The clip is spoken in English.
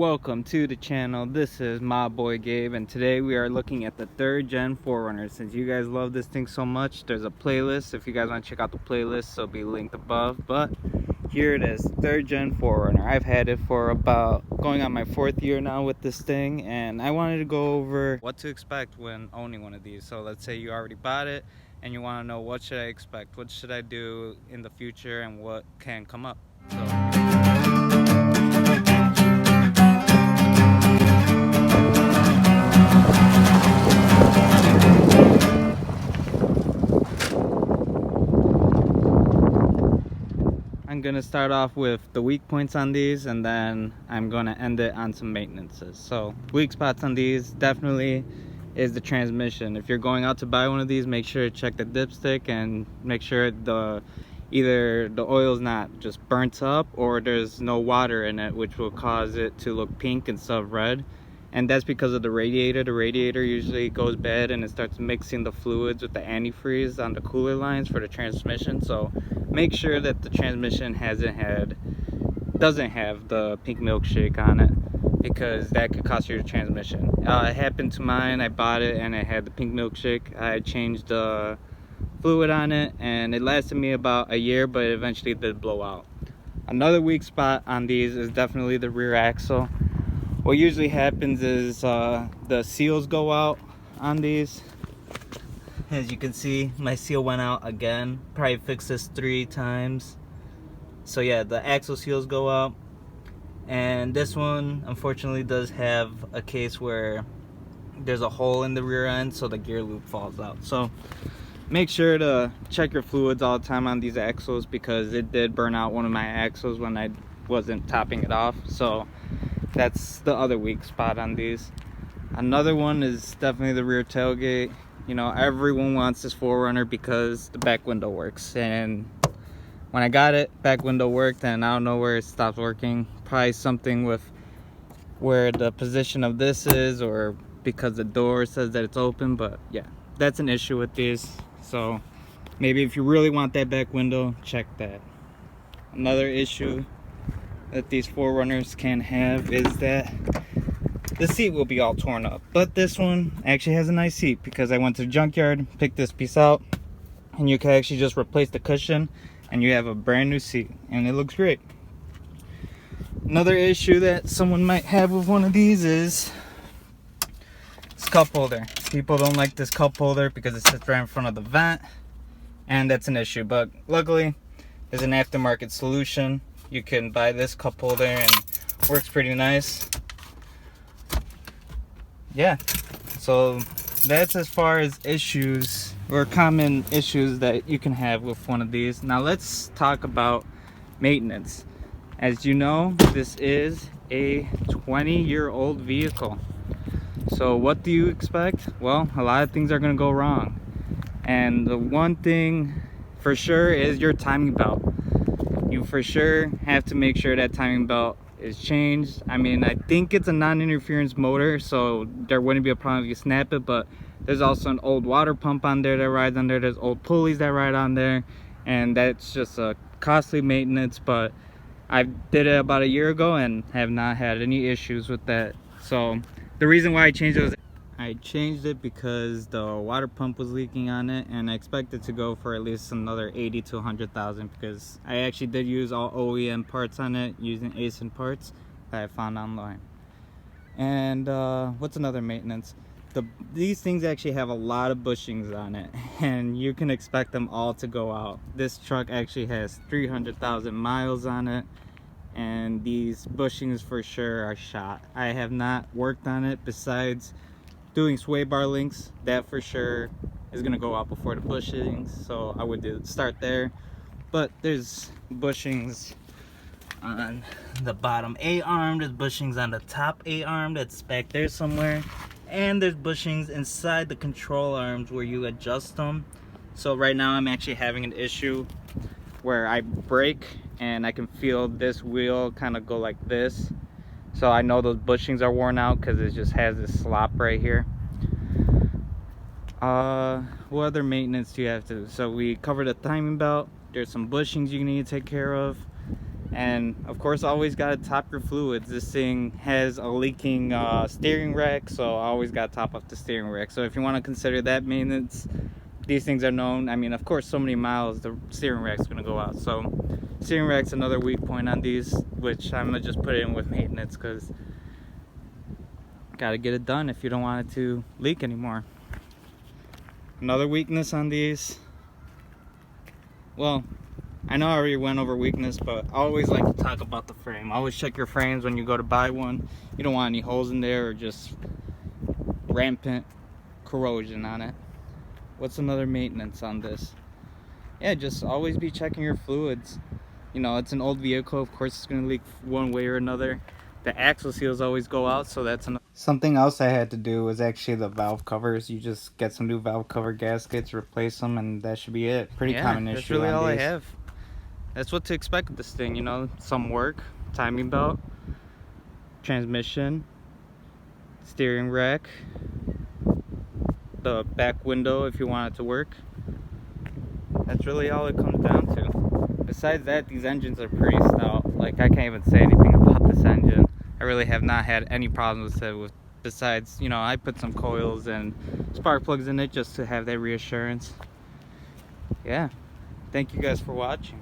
Welcome to the channel. This is my boy Gabe, and today we are looking at the 3rd gen 4runner. Since you guys love this thing so much, there's a playlist. If you guys want to check out the playlist, it'll be linked above. But here it is, 3rd gen 4runner. I've had it for about going on my 4th year now with this thing, and I wanted to go over what to expect when owning one of these. So let's say you already bought it and you want to know, what should I expect, what should I do in the future, and what can come up. I'm gonna start off with the weak points on these, and then I'm gonna end it on some maintenances. So weak spots on these definitely is the transmission. If you're going out to buy one of these, make sure to check the dipstick and make sure either the oil's not just burnt up or there's no water in it, which will cause it to look pink instead of red. And that's because of the radiator. The radiator usually goes bad and it starts mixing the fluids with the antifreeze on the cooler lines for the transmission. So make sure that the transmission doesn't have the pink milkshake on it, because that could cost you your transmission. It happened to mine. I bought it and it had the pink milkshake. I changed the fluid on it and it lasted me about a year, but eventually it did blow out. Another weak spot on these is definitely the rear axle. What usually happens is the seals go out on these. As you can see, my seal went out again. Probably fixed this 3 times. So yeah, the axle seals go out. And this one unfortunately does have a case where there's a hole in the rear end, so the gear loop falls out. So make sure to check your fluids all the time on these axles, because it did burn out one of my axles when I wasn't topping it off. So that's the other weak spot on these. Another one is definitely the rear tailgate. You know, everyone wants this 4runner because the back window works, and when I got it, back window worked, and I don't know where it stopped working. Probably something with where the position of this is, or because the door says that it's open. But yeah, that's an issue with these. So maybe if you really want that back window, check that. Another issue that these 4runners can have is that the seat will be all torn up. But this one actually has a nice seat, because I went to the junkyard, picked this piece out, and you can actually just replace the cushion and you have a brand new seat, and it looks great. Another issue that someone might have with one of these is this cup holder. People don't like this cup holder because it sits right in front of the vent, and that's an issue. But luckily there's an aftermarket solution. You can buy this cup holder and it works pretty nice. Yeah, so that's as far as issues or common issues that you can have with one of these. Now let's talk about maintenance. As you know, this is a 20-year-old vehicle. So what do you expect? Well, a lot of things are going to go wrong. And the one thing for sure is your timing belt. You for sure have to make sure that timing belt is changed. I mean, I think it's a non-interference motor, so there wouldn't be a problem if you snap it, but there's also an old water pump on there that rides on there. There's old pulleys that ride on there, and that's just a costly maintenance. But I did it about a year ago and have not had any issues with that. So the reason why I changed it was I changed it because the water pump was leaking on it, and I expected to go for at least another 80 to 100,000, because I actually did use all OEM parts on it using ASIN parts that I found online. And what's another maintenance? These things actually have a lot of bushings on it, and you can expect them all to go out. This truck actually has 300,000 miles on it, and these bushings for sure are shot. I have not worked on it besides doing sway bar links. That for sure is gonna go out before the bushings, so I would start there. But there's bushings on the bottom A-arm, there's bushings on the top A-arm that's back there somewhere, and there's bushings inside the control arms where you adjust them. So right now I'm actually having an issue where I brake and I can feel this wheel kind of go like this. So I know those bushings are worn out because it just has this slop right here. What other maintenance do you have to do? So we covered the timing belt. There's some bushings you need to take care of. And of course, always got to top your fluids. This thing has a leaking steering rack, so I always got to top up the steering rack. So if you want to consider that maintenance, these things are known. I mean, of course, so many miles the steering rack's gonna go out. So steering rack's another weak point on these, which I'm gonna just put in with maintenance, because gotta get it done if you don't want it to leak anymore. Another weakness on these, well, I know I already went over weakness, but I always like to talk about the frame. Always check your frames when you go to buy one. You don't want any holes in there or just rampant corrosion on it. What's another maintenance on this? Yeah, just always be checking your fluids. You know, it's an old vehicle, of course it's going to leak one way or another. The axle seals always go out, so that's another. Something else I had to do was actually the valve covers. You just get some new valve cover gaskets, replace them, and that should be it. Pretty common issue. That's really all I have. That's what to expect with this thing, you know, some work, timing belt, transmission, steering rack, the back window if you want it to work. That's really all it comes down to. Besides that, these engines are pretty stout. Like, I can't even say anything about this engine. I really have not had any problems with it, besides, you know, I put some coils and spark plugs in it just to have that reassurance. Yeah, thank you guys for watching.